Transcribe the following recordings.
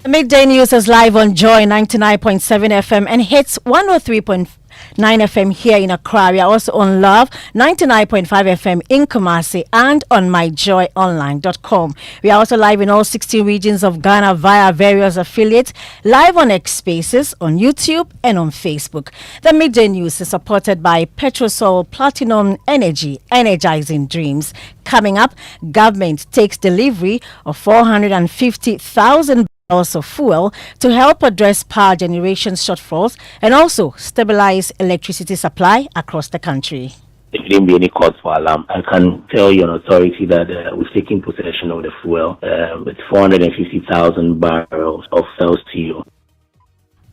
Midday News is live on Joy 99.7 FM and hits 103.9 FM here in Accra. We are also on Love 99.5 FM in Kumasi and on myjoyonline.com. We are also live in all 16 regions of Ghana via various affiliates, live on X Spaces, on YouTube and on Facebook. The Midday News is supported by Petrosol Platinum Energy, energizing dreams. Coming up, government takes delivery of 450,000 barrels of fuel to help address power generation shortfalls and also stabilize electricity supply across the country. There shouldn't be any cause for alarm. I can tell you on authority that we've taken possession of the fuel with 450,000 barrels of steel.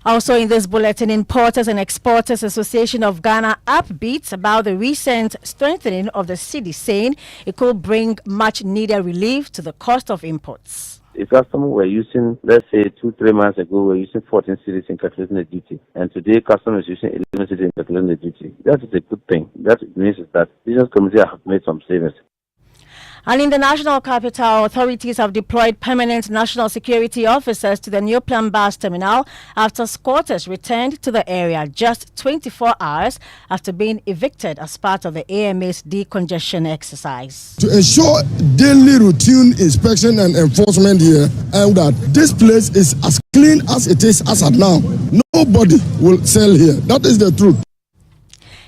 Also in this bulletin, Importers and Exporters Association of Ghana upbeat about the recent strengthening of the cedi, saying it could bring much needed relief to the cost of imports. If customers were using, let's say 2-3 months ago, we were using 14 cedis in calculating the duty, and today customers using 11 cedis in calculating the duty. That is a good thing. That means that business community have made some savings. And in the national capital, authorities have deployed permanent national security officers to the new Plan Bus terminal after squatters returned to the area just 24 hours after being evicted as part of the AMA's decongestion exercise. To ensure daily routine inspection and enforcement here, and that this place is as clean as it is as at now. Nobody will sell here. That is the truth.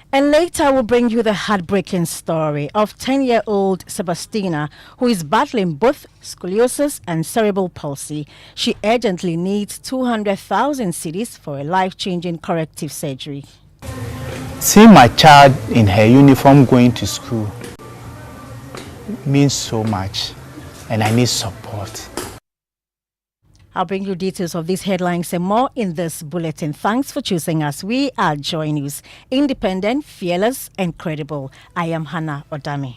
And later we'll bring you the heartbreaking story of 10-year-old Sebastina, who is battling both scoliosis and cerebral palsy. She urgently needs 200,000 cedis for a life-changing corrective surgery. Seeing my child in her uniform going to school means so much, and I need support. I'll bring you details of these headlines and more in this bulletin. Thanks for choosing us. We are Joy News, independent, fearless, and credible. I am Hannah Odame.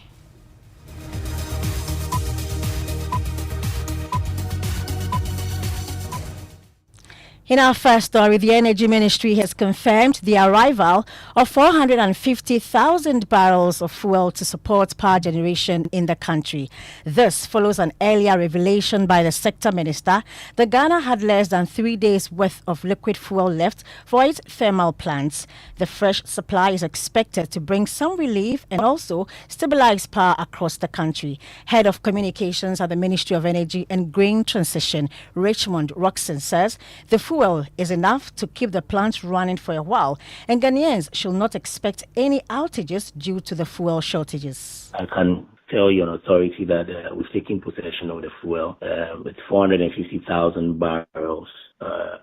In our first story, the Energy Ministry has confirmed the arrival of 450,000 barrels of fuel to support power generation in the country. This follows an earlier revelation by the sector minister that Ghana had less than 3 days' worth of liquid fuel left for its thermal plants. The fresh supply is expected to bring some relief and also stabilize power across the country. Head of Communications at the Ministry of Energy and Green Transition, Richmond Roxon, says the fuel is enough to keep the plants running for a while, and Ghanaians should not expect any outages due to the fuel shortages. I can tell you on authority that we've taken possession of the fuel with 450,000 barrels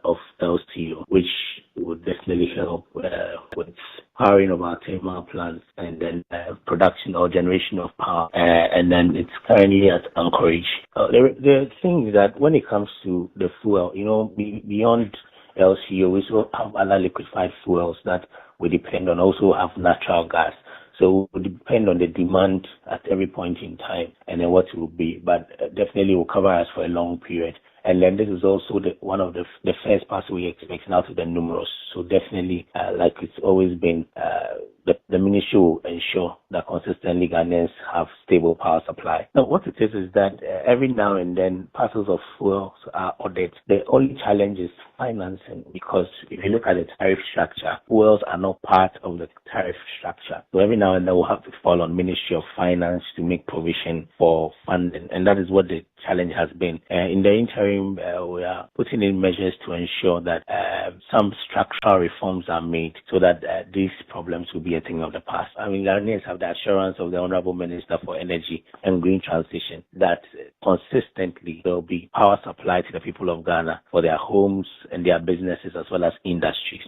of steel, which would definitely help with powering of our thermal plants and then production or generation of power. And then it's currently at Anchorage. The thing is that when it comes to the fuel, beyond LCO, we also have other liquefied fuels that we depend on, also have natural gas. So it will depend on the demand at every point in time and then what it will be. But definitely will cover us for a long period. And then this is also one of the first parts we expect out of the numerous. So definitely, like it's always been, the ministry will ensure that consistently Ghanaians have stable power supply. Now, what it is that every now and then parcels of fuels are ordered. The only challenge is financing, because if you look at the tariff structure, fuels are not part of the tariff structure. So every now and then we'll have to fall on Ministry of Finance to make provision for funding. And that is what the challenge has been. In the interim, we are putting in measures to ensure that some structural reforms are made so that these problems will be a thing of the past. I mean, Ghanaians have the assurance of the Honorable Minister for Energy and Green Transition that consistently there will be power supply to the people of Ghana for their homes and their businesses as well as industries.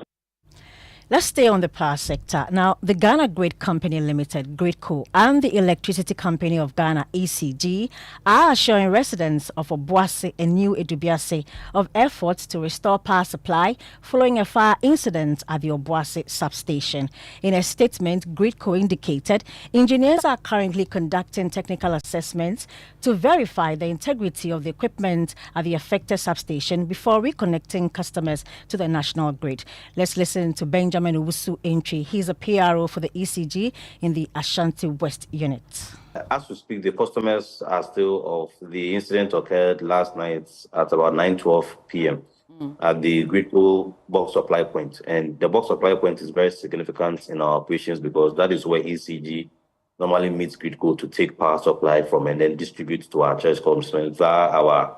Let's stay on the power sector. Now, the Ghana Grid Company Limited, GridCo, and the Electricity Company of Ghana, ECG, are assuring residents of Obuasi and New Edubiase of efforts to restore power supply following a fire incident at the Obuasi substation. In a statement, GridCo indicated engineers are currently conducting technical assessments to verify the integrity of the equipment at the affected substation before reconnecting customers to the national grid. Let's listen to Benjamin Owusu Entry. He's a PRO for the ECG in the Ashanti West unit. as we speak, the customers are still of the incident occurred last night at about 9:12 p.m. At the Gridco box supply point. And the box supply point is very significant in our operations because that is where ECG normally meets Gridco to take power supply from and then distribute to our church customers via our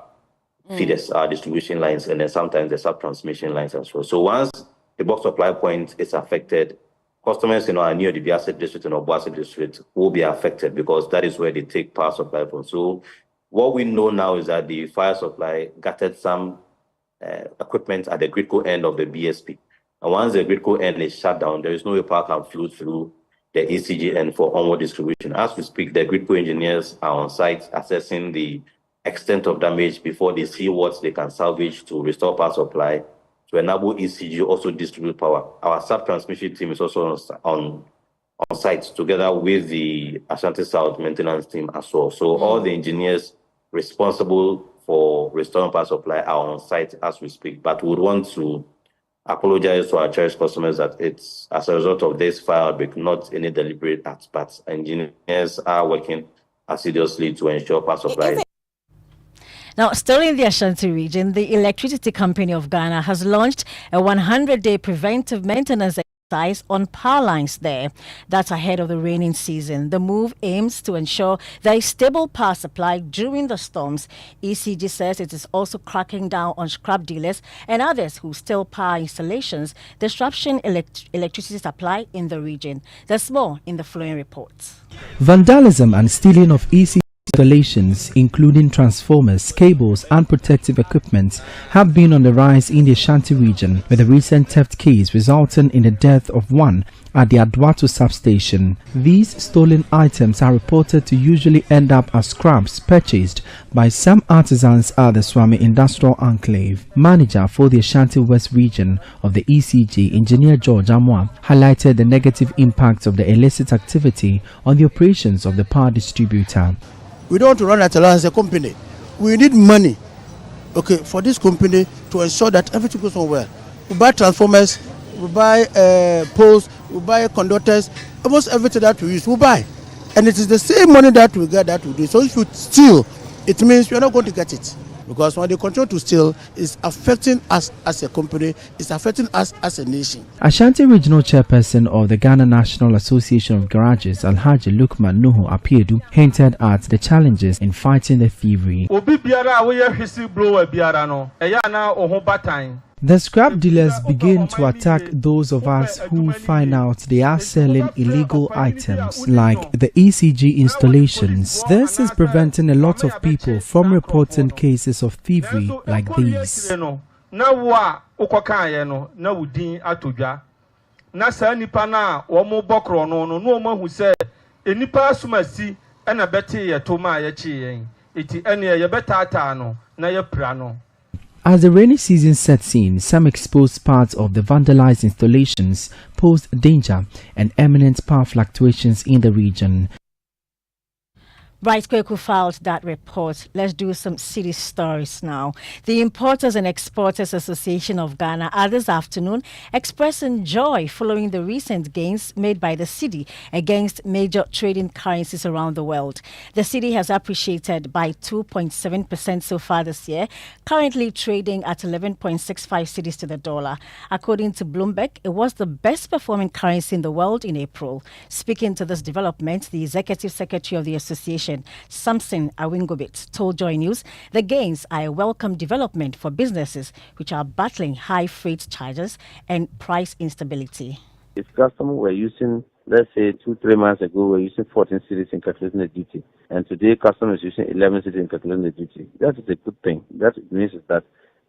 feeders, our distribution lines, and then sometimes the sub-transmission lines as well. So once the box supply point is affected, customers in our near the Biase district and Obuasi district will be affected because that is where they take power supply from. So what we know now is that the fire supply gutted some equipment at the Gridco end of the BSP. And once the Gridco end is shut down, there is no way power can flow through the ECG end for onward distribution. As we speak, the Gridco engineers are on site assessing the extent of damage before they see what they can salvage to restore power supply to enable ECG also distribute power. Our sub-transmission team is also on site together with the Ashanti South maintenance team as well. So all the engineers responsible for restoring power supply are on site as we speak, but we would want to apologize to our cherished customers that it's as a result of this fire outbreak, not any deliberate acts, but engineers are working assiduously to ensure power supply. Now, still in the Ashanti region, the Electricity Company of Ghana has launched a 100-day preventive maintenance exercise on power lines there. That's ahead of the raining season. The move aims to ensure there is stable power supply during the storms. ECG says it is also cracking down on scrap dealers and others who steal power installations, disrupting electricity supply in the region. There's more in the following reports. Vandalism and stealing of ECG installations, including transformers, cables and protective equipment, have been on the rise in the Ashanti region, with a recent theft case resulting in the death of one at the Adwato substation. These stolen items are reported to usually end up as scraps purchased by some artisans at the Swami Industrial Enclave. Manager for the Ashanti West region of the ECG, Engineer George Amwa, highlighted the negative impact of the illicit activity on the operations of the power distributor. We don't want to run at all as a company. We need money, okay, for this company to ensure that everything goes on well. We buy transformers, we buy poles, we buy conductors, almost everything that we use, we buy. And it is the same money that we get that we do. So if you steal, it means we are not going to get it. Because when they continue to steal, it's affecting us as a company, it's affecting us as a nation. Ashanti Regional Chairperson of the Ghana National Association of Garages, Alhaji Lukman Nuhu Apiedu, hinted at the challenges in fighting the thievery. The scrap dealers begin to attack those of us who find out they are selling illegal items like the ECG installations. This is preventing a lot of people from reporting cases of thievery like these. As the rainy season sets in, some exposed parts of the vandalized installations pose danger and imminent power fluctuations in the region. Bright Kweku filed that report. Let's do some city stories now. The Importers and Exporters Association of Ghana are this afternoon expressing joy following the recent gains made by the cedi against major trading currencies around the world. The cedi has appreciated by 2.7% so far this year, currently trading at 11.65 cedis to the dollar. According to Bloomberg, it was the best performing currency in the world in April. Speaking to this development, the Executive Secretary of the association, Samson Awingobit, told Joy News the gains are a welcome development for businesses which are battling high freight charges and price instability. If customers were using, let's say 2-3 months ago, were using 14 cedis in calculating the duty, and today customers using 11 cedis in calculating the duty, that is a good thing. That means that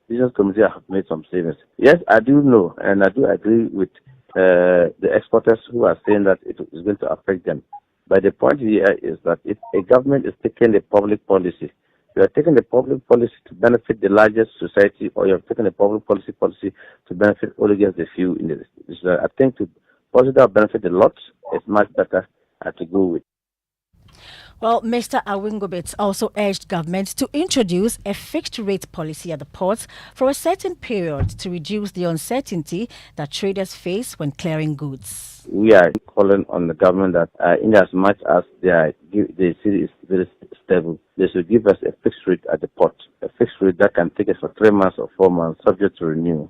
business community have made some savings. Yes, I do know, and I do agree with the exporters who are saying that it is going to affect them. But the point here is that if a government is taking a public policy, you are taking the public policy to benefit the largest society, or you are taking the public policy to benefit only against the few in this. I think to positive benefit a lot is much better to go with. Well, Mr. Awingobit also urged government to introduce a fixed rate policy at the ports for a certain period to reduce the uncertainty that traders face when clearing goods. We are calling on the government that in as much as the city is very stable, they should give us a fixed rate at the port, a fixed rate that can take us for 3 months or 4 months, subject to renewal.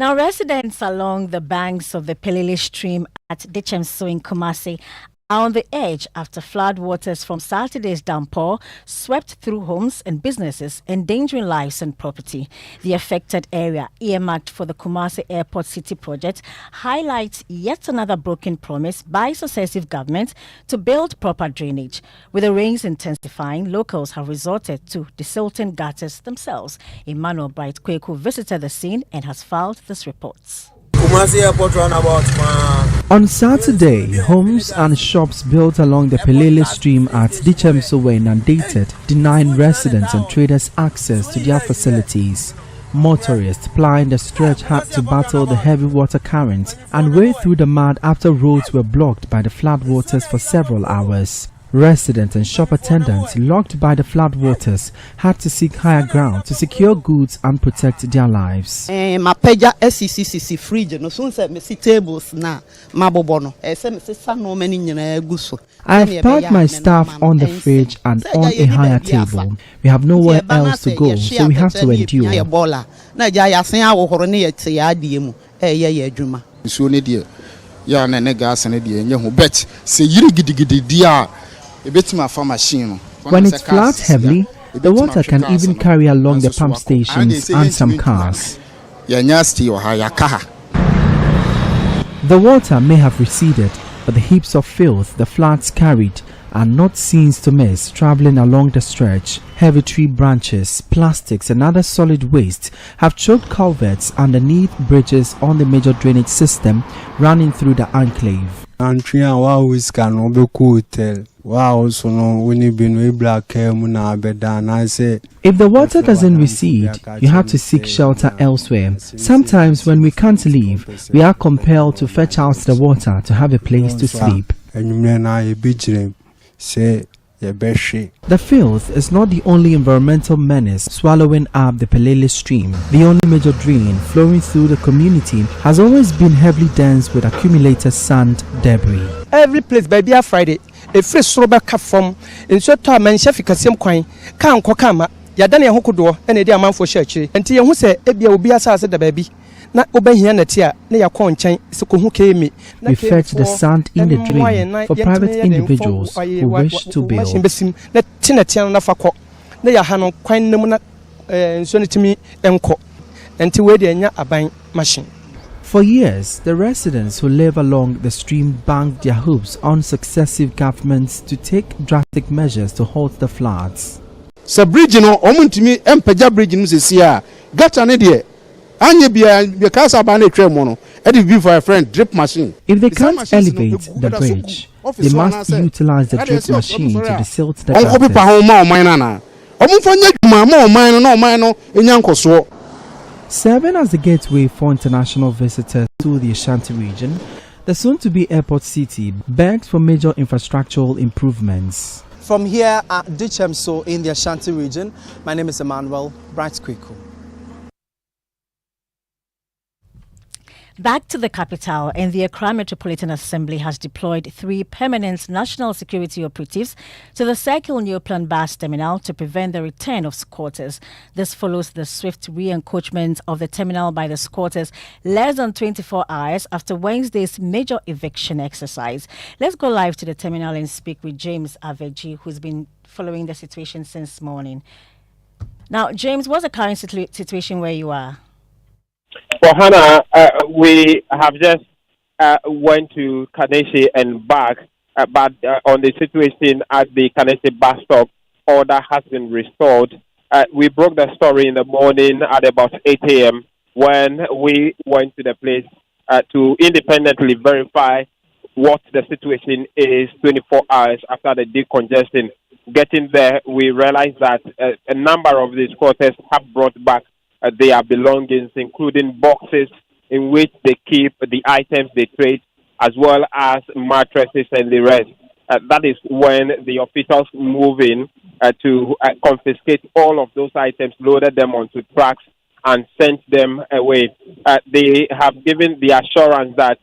Now, residents along the banks of the Pelele stream at Dechemso in Kumasi are on the edge after flood waters from Saturday's downpour swept through homes and businesses, endangering lives and property. The affected area, earmarked for the Kumasi Airport City project, highlights yet another broken promise by successive governments to build proper drainage. With the rains intensifying, locals have resorted to desilting gutters themselves. Emmanuel Bright Kweku visited the scene and has filed this report. Kumasi Airport runabout. On Saturday, homes and shops built along the Pelele stream at Dechemso were inundated, denying residents and traders access to their facilities. Motorists plying the stretch had to battle the heavy water currents and wade through the mud after roads were blocked by the floodwaters for several hours. Residents and shop attendants locked by the floodwaters had to seek higher ground to secure goods and protect their lives. Mapeja SCCC fridge no so say me see tables na mabobo no say me say no many nyina guso. I have parked my staff on the fridge and on a higher table. We have nowhere else to go, so we have to endure. Na ja ya sen awohoro ne ye te ya die mu ye adwuma. So ne die ya na ne gas ne die nye ho bet se yiri gidigidi dia. When it floods heavily, the water can even carry along the pump stations and some cars. The water may have receded, but the heaps of filth the floods carried are not scenes to miss traveling along the stretch. Heavy tree branches, plastics and other solid waste have choked culverts underneath bridges on the major drainage system running through the enclave. If the water doesn't recede, you have to seek shelter elsewhere. Sometimes when we can't leave, we are compelled to fetch out the water to have a place to sleep. The filth is not the only environmental menace swallowing up the Pelele stream. The only major drain flowing through the community has always been heavily dense with accumulated sand debris. Every place by Bia Friday, a fresh sober cup from in short time and chef Cassium coin, can't kokama, Yadania Hokudo, and a dear man for church, and Tia who said, Ebia will be as the baby. Not obey here and a tear, near corn chain, so who came me. We fetch the sand in the drain for private individuals who wish to build. Let Tinatian Nafako, they are Hano, quine Numana, and send it to me, Enco, and to wait a buying machine. For years, the residents who live along the stream banked their hopes on successive governments to take drastic measures to halt the floods. So bridge no omuntimi empeja bridge no sesia gata ne de anye bia kasa ba na twa mo no e dey be for a friend drip machine. If they can't elevate the bridge, they must utilize the drip machine to desilt the gutters. Serving as the gateway for international visitors to the Ashanti region, the soon-to-be airport city begs for major infrastructural improvements. From here at Dechemso in the Ashanti region, my name is Emmanuel Bright Kweku. Back to the capital, and the Accra Metropolitan Assembly has deployed 3 permanent national security operatives to the Circle New Plan Bus Terminal to prevent the return of squatters. This follows the swift re-encroachment of the terminal by the squatters less than 24 hours after Wednesday's major eviction exercise. Let's go live to the terminal and speak with James Aveji, who's been following the situation since morning. Now, James, what's the current situation where you are? Well, Hannah, we have just went to Kaneshie and back, but on the situation at the Kaneshie bus stop, order has been restored. We broke the story in the morning at about 8 a.m. when we went to the place to independently verify what the situation is 24 hours after the decongestion. Getting there, we realized that a number of the squatters have brought back their belongings, including boxes in which they keep the items they trade, as well as mattresses and the rest. That is when the officials move in to confiscate all of those items, loaded them onto trucks, and sent them away. They have given the assurance that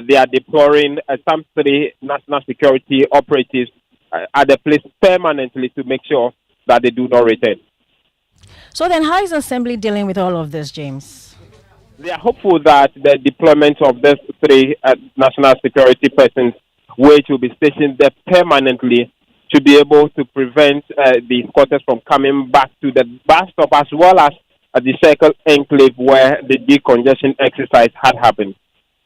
they are deploying some 3 national security operatives at the place permanently to make sure that they do not return. So then how is the Assembly dealing with all of this, James? They are hopeful that the deployment of these 3 national security persons, which will be stationed there permanently, to be able to prevent the squatters from coming back to the bus stop, as well as the Circle Enclave where the decongestion exercise had happened.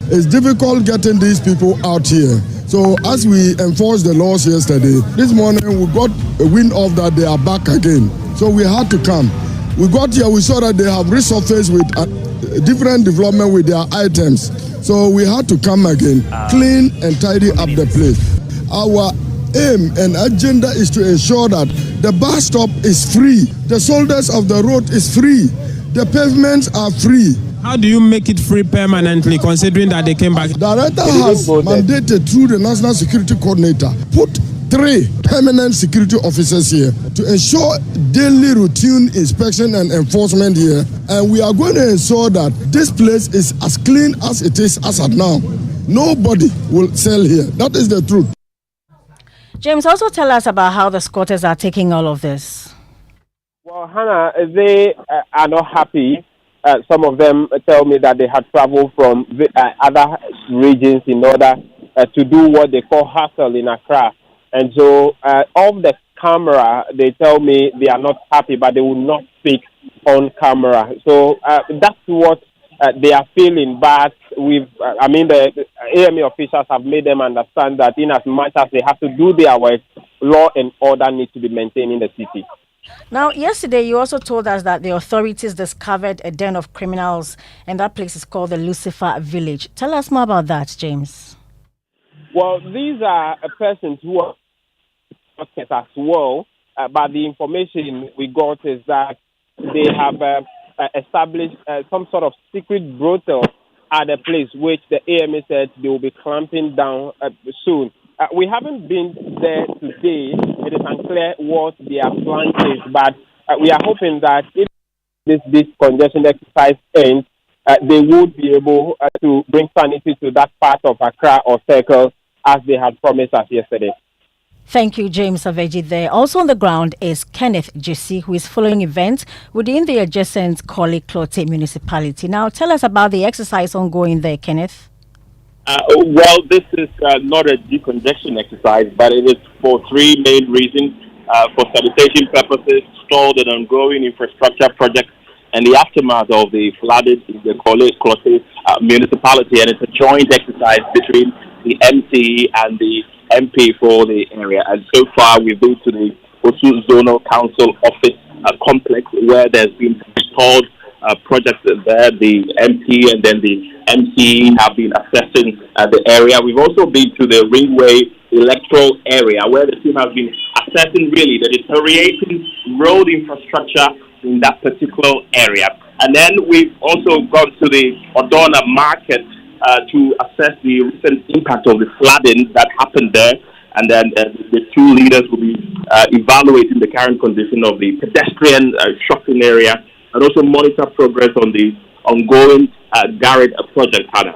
It's difficult getting these people out here. So as we enforced the laws yesterday, this morning we got a wind of that they are back again. So we had to come. We got here, we saw that they have resurfaced with different development with their items. So we had to come again, clean and tidy up the place. Our aim and agenda is to ensure that the bus stop is free, the shoulders of the road is free, the pavements are free. How do you make it free permanently, considering that they came back? The director has mandated through the National Security Coordinator, put 3 permanent security officers here to ensure daily routine inspection and enforcement here. And we are going to ensure that this place is as clean as it is as at now. Nobody will sell here. That is the truth. James, also tell us about how the squatters are taking all of this. Well, Hannah, they are not happy. Some of them tell me that they had traveled from other regions in order to do what they call hustle in Accra. And so off the camera, they tell me they are not happy, but they will not speak on camera. So that's what they are feeling. But the AMA officials have made them understand that in as much as they have to do their work, law and order needs to be maintained in the city. Now, yesterday you also told us that the authorities discovered a den of criminals, and that place is called the Lucifer Village. Tell us more about that, James. Well, these are persons who are as well, but the information we got is that they have established some sort of secret brothel at a place which the AMA said they will be clamping down soon. We haven't been there today. It is unclear what their plan is, but we are hoping that if this congestion exercise ends, they would be able to bring sanity to that part of Accra or Circle as they had promised us yesterday. Thank you, James Aveji there. Also on the ground is Kenneth Jesse, who is following events within the adjacent Korle Klottey municipality. Now, tell us about the exercise ongoing there, Kenneth. Well, this is not a decongestion exercise, but it is for 3 main reasons. For sanitation purposes, stalled and ongoing infrastructure projects, and the aftermath of the flooding in the Korle Klottey municipality. And it's a joint exercise between the MC and the MP for the area. And so far, we've been to the Osu Zonal Council office complex where there's been installed projects there. The MP and then the MC have been assessing the area. We've also been to the Ringway electoral area where the team has been assessing really the deteriorating road infrastructure in that particular area. And then we've also gone to the Odame market to assess the recent impact of the flooding that happened there. And then the 2 leaders will be evaluating the current condition of the pedestrian shopping area and also monitor progress on the ongoing garage project. Hannah.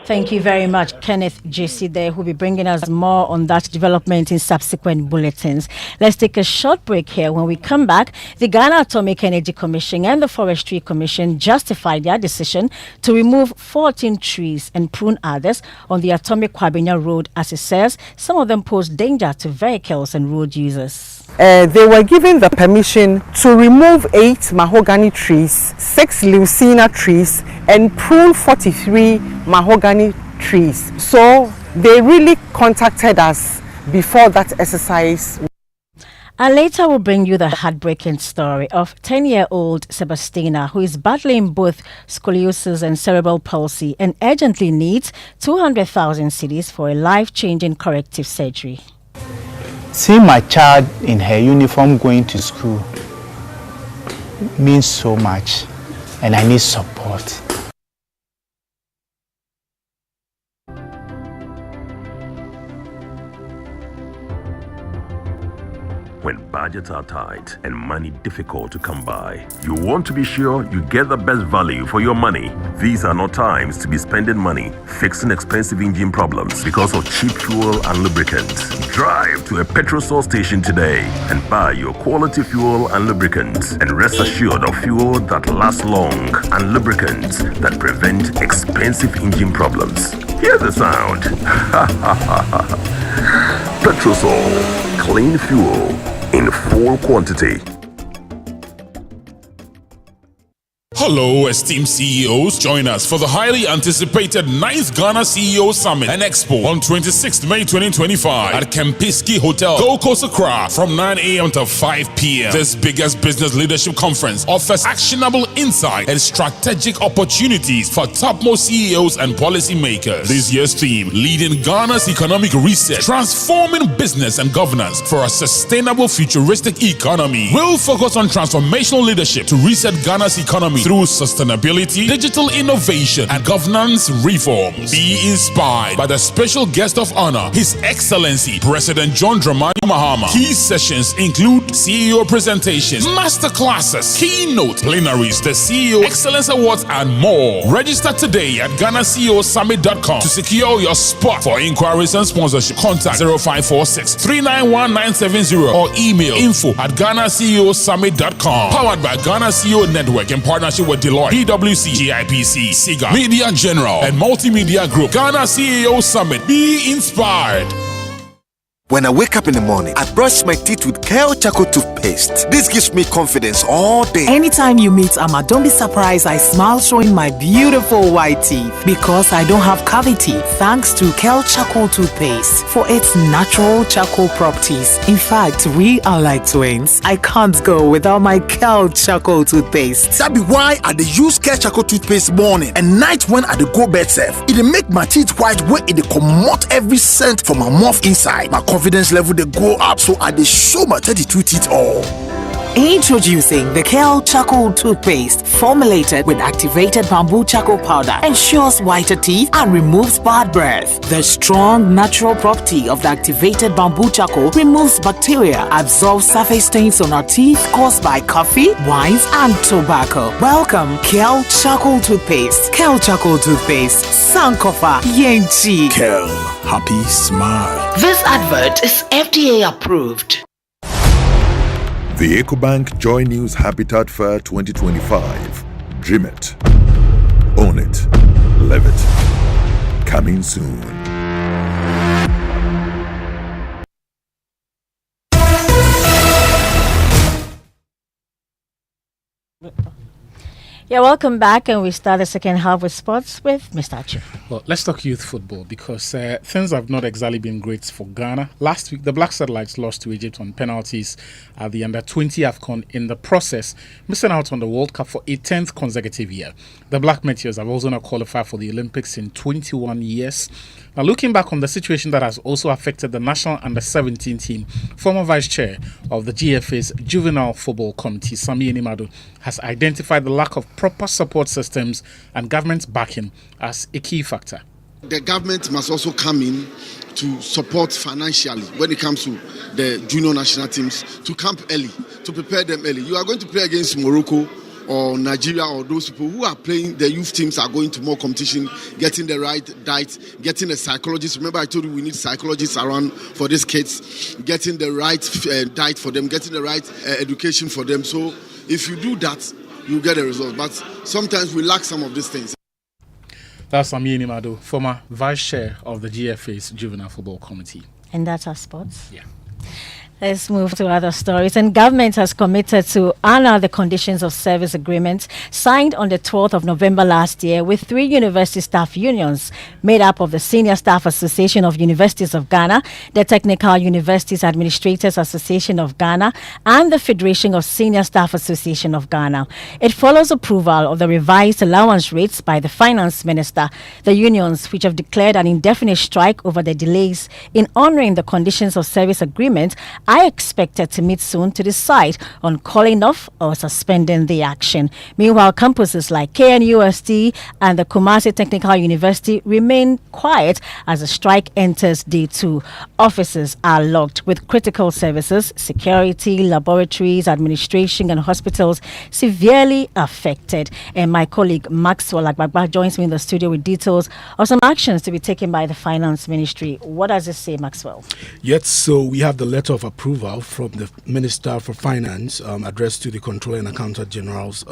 Thank you very much, Kenneth JC there, who will be bringing us more on that development in subsequent bulletins. Let's take a short break here. When we come back, the Ghana Atomic Energy Commission and the Forestry Commission justified their decision to remove 14 trees and prune others on the Atomic Kwabena Road, as it says some of them pose danger to vehicles and road users. They were given the permission to remove 8 mahogany trees, 6 leucaena trees, and prune 43 mahogany trees. So they really contacted us before that exercise. And later we'll bring you the heartbreaking story of 10-year-old Sebastina, who is battling both scoliosis and cerebral palsy and urgently needs 200,000 cedis for a life-changing corrective surgery. Seeing my child in her uniform going to school means so much, and I need support. when budgets are tight and money difficult to come by. You want to be sure you get the best value for your money. These are not times to be spending money fixing expensive engine problems because of cheap fuel and lubricants. Drive to a petrol source station today and buy your quality fuel and lubricants, and rest assured of fuel that lasts long and lubricants that prevent expensive engine problems. Hear the sound. Petrosol, clean fuel in full quantity. Hello, esteemed CEOs. Join us for the highly anticipated 9th Ghana CEO Summit and Expo on 26th May 2025 at Kempinski Hotel, Gold Coast, Accra from 9 a.m. to 5 p.m. This biggest business leadership conference offers actionable insight and strategic opportunities for topmost CEOs and policymakers. This year's theme, leading Ghana's economic reset, transforming business and governance for a sustainable futuristic economy. We'll focus on transformational leadership to reset Ghana's economy through sustainability, digital innovation, and governance reforms. Be inspired by the special guest of honor, His Excellency President John Dramani Mahama. Key sessions include CEO presentations, master classes, keynote plenaries, the CEO Excellence Awards, and more. Register today at GhanaCEOSummit.com to secure your spot. For inquiries and sponsorship, contact 0546 391 970 or email info@GhanaCEOSummit.com. Powered by Ghana CEO Network in partnership with Deloitte, PwC, GIPC, SIGA, Media General, and Multimedia Group. Ghana CEO Summit. Be inspired. When I wake up in the morning, I brush my teeth with Kale Charcoal toothpaste. This gives me confidence all day. Anytime you meet Amma, don't be surprised I smile showing my beautiful white teeth because I don't have cavity thanks to Kale Charcoal toothpaste for its natural charcoal properties. In fact, we are like twins. I can't go without my Kale Charcoal toothpaste. That be why I dey use Kale Charcoal toothpaste morning and night when I dey go bed safe. It dey make my teeth white when it dey comot every scent from my mouth inside. My confidence level they go up, so I dey show my 32 teeth all. Introducing the Kale Charcoal toothpaste, formulated with activated bamboo charcoal powder, ensures whiter teeth and removes bad breath. The strong natural property of the activated bamboo charcoal removes bacteria, absorbs surface stains on our teeth caused by coffee, wines, and tobacco. Welcome, Kale Charcoal toothpaste. Kale Charcoal toothpaste, Sankofa Yenchi. Kale, happy smile. This advert is FDA approved. The EcoBank Joy News Habitat Fair 2025. Dream it. Own it. Live it. Coming soon. Yeah, welcome back, and we start the second half with sports with Mr. Achu. Well, let's talk youth football because things have not exactly been great for Ghana. Last week, the Black Satellites lost to Egypt on penalties at the Under-20 AFCON, in the process missing out on the World Cup for a 10th consecutive year. The Black Meteors have also not qualified for the Olympics in 21 years. Now, looking back on the situation that has also affected the national Under-17 team, former Vice Chair of the GFA's Juvenile Football Committee, Sami Enimadu, has identified the lack of proper support systems and government backing as a key factor. The government must also come in to support financially when it comes to the junior national teams, to camp early, to prepare them early. You are going to play against Morocco or Nigeria, or those people who are playing, the youth teams are going to more competition, getting the right diet, getting a psychologist. Remember I told you we need psychologists around for these kids, getting the right diet for them, getting the right education for them. So if you do that, you get a result. But sometimes we lack some of these things. That's Sami Enimadu, former Vice Chair of the GFA's Juvenile Football Committee. And that's our sports. Yeah. Let's move to other stories. And government has committed to honor the conditions of service agreement signed on the 12th of November last year with 3 university staff unions made up of the Senior Staff Association of Universities of Ghana, the Technical Universities Administrators Association of Ghana, and the Federation of Senior Staff Association of Ghana. It follows approval of the revised allowance rates by the Finance Minister. The unions, which have declared an indefinite strike over the delays in honoring the conditions of service agreement, are expected to meet soon to decide on calling off or suspending the action. Meanwhile, campuses like KNUST and the Kumasi Technical University remain quiet as the strike enters day 2. Offices are locked with critical services, security, laboratories, administration and hospitals severely affected. And my colleague Maxwell Agbagba joins me in the studio with details of some actions to be taken by the Finance Ministry. What does it say, Maxwell? Yes, so we have the letter of approval from the Minister for Finance addressed to the Controller and Accountant General's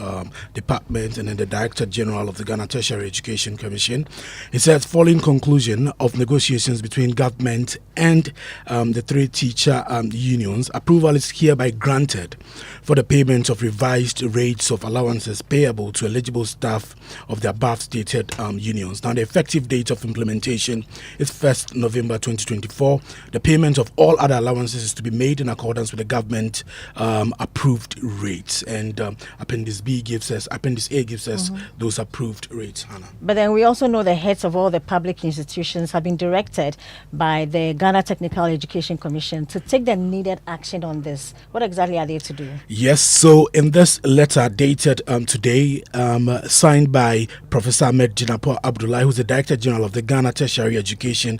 Department and then the Director General of the Ghana Tertiary Education Commission. It says, following conclusion of negotiations between government and the 3 teacher unions, approval is hereby granted for the payment of revised rates of allowances payable to eligible staff of the above stated unions. Now, the effective date of implementation is 1st November 2024. The payment of all other allowances is to be made in accordance with the government approved rates. And Appendix A gives us those approved rates, Hannah. But then we also know the heads of all the public institutions have been directed by the Ghana Technical Education Commission to take the needed action on this. What exactly are they to do? Yes, so in this letter dated today, signed by Professor Ahmed Jinapo Abdullah, who's the Director General of the Ghana Tertiary Education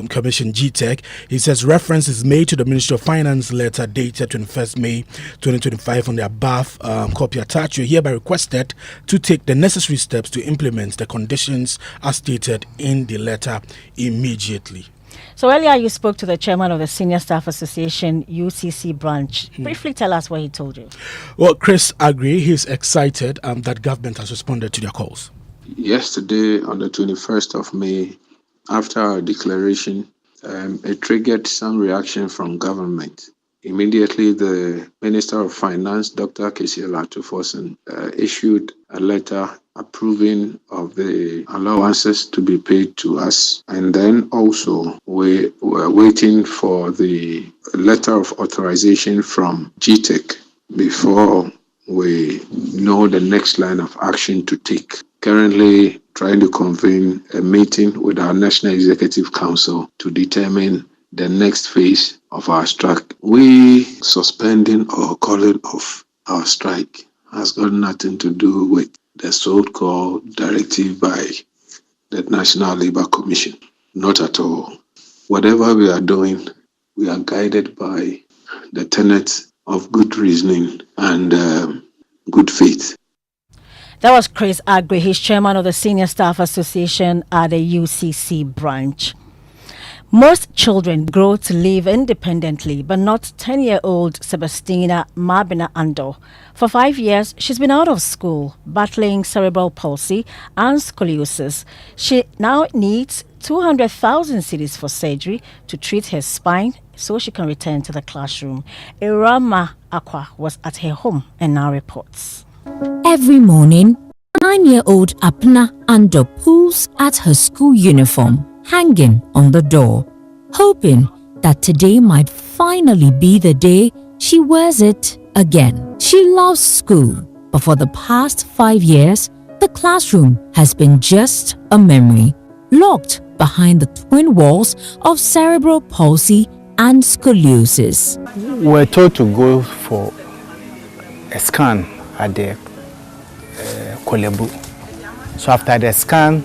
Commission, GTEC, he says reference is made to the Ministry of Finance letter dated 21st May 2025 on the above copy attached. You are hereby requested to take the necessary steps to implement the conditions as stated in the letter immediately. So earlier you spoke to the chairman of the Senior Staff Association UCC branch. Briefly tell us what he told you. Well, Chris Agri, he's excited that government has responded to their calls. Yesterday, on the 21st of May, after our declaration, it triggered some reaction from government. Immediately, the Minister of Finance, Dr. Kesiela Tufosen, issued a letter approving of the allowances to be paid to us. And then also, we were waiting for the letter of authorization from GTEC before we know the next line of action to take. Currently, trying to convene a meeting with our National Executive Council to determine the next phase of our strike. We suspending or calling off our strike has got nothing to do with the so-called directive by the National Labour Commission. Not at all. Whatever we are doing, we are guided by the tenets of good reasoning and good faith. That was Chris Agri, he's chairman of the Senior Staff Association at the UCC branch. Most children grow to live independently, but not 10-year-old Sebastina Mabina Ando. For 5 years, she's been out of school, battling cerebral palsy and scoliosis. She now needs 200,000 cedis for surgery to treat her spine so she can return to the classroom. Irama Akwa was at her home and now reports. Every morning, 9-year-old Apna Ando pulls at her school uniform hanging on the door, hoping that today might finally be the day she wears it again. She loves school, but for the past 5 years, the classroom has been just a memory, locked behind the twin walls of cerebral palsy and scoliosis. We're told to go for a scan at the Kolebu. So after the scan,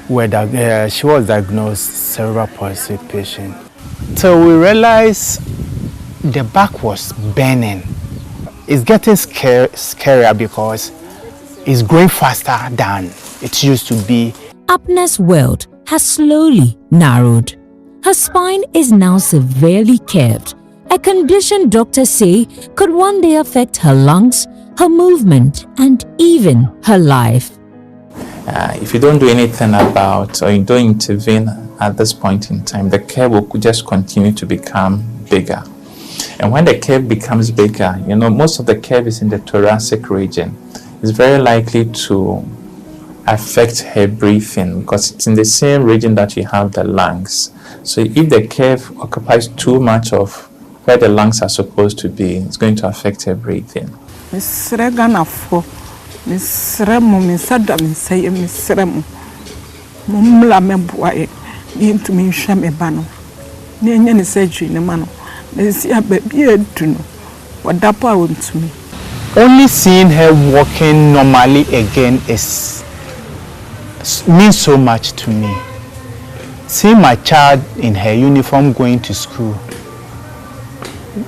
she was diagnosed cerebral palsy patient. So we realized the back was burning. It's getting scarier because it's growing faster than it used to be. Apna's world has slowly narrowed. Her spine is now severely curved, a condition doctors say could one day affect her lungs, her movement, and even her life. If you don't do anything about or you don't intervene at this point in time, the curve will just continue to become bigger. And when the curve becomes bigger, most of the curve is in the thoracic region. It's very likely to affect her breathing because it's in the same region that you have the lungs. So if the curve occupies too much of where the lungs are supposed to be, it's going to affect her breathing. Misremo misada miseye misremo mumla memboae nintu minhwa me bano nenye ne surgery ne mano Only seeing her walking normally again means so much to me. Seeing my child in her uniform going to school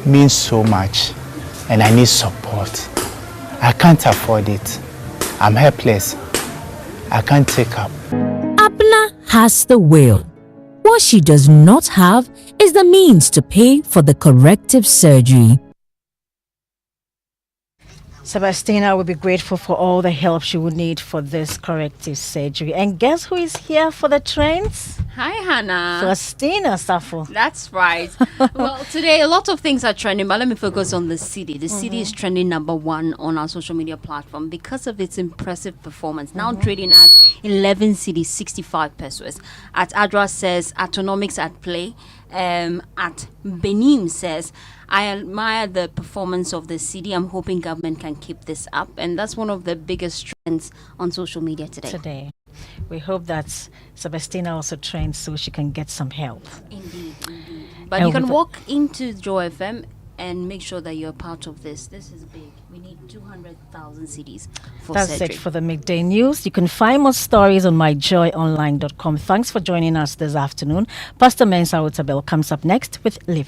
means so much, and I need support. I can't afford it. I'm helpless. I can't take up. Abna has the will. What she does not have is the means to pay for the corrective surgery. Sebastina will be grateful for all the help she would need for this corrective surgery. And guess who is here for the trends? Hi, Hannah. Sebastina Safo. That's right. Well, today a lot of things are trending, but let me focus on the city. The city is trending #1 on our social media platform because of its impressive performance. Now trading at 11 cities, 65 pesos. At Adra says autonomics at play. At Benin says, I admire the performance of the city. I'm hoping government can keep this up. And that's one of the biggest trends on social media today. We hope that Sebastina also trains so she can get some help. Indeed. But you can walk into Joy FM and make sure that you're part of this. This is big. We need 200,000 CDs for That's surgery. it for the midday news. You can find more stories on myjoyonline.com. Thanks for joining us this afternoon. Pastor Mensa Otabel comes up next with Living.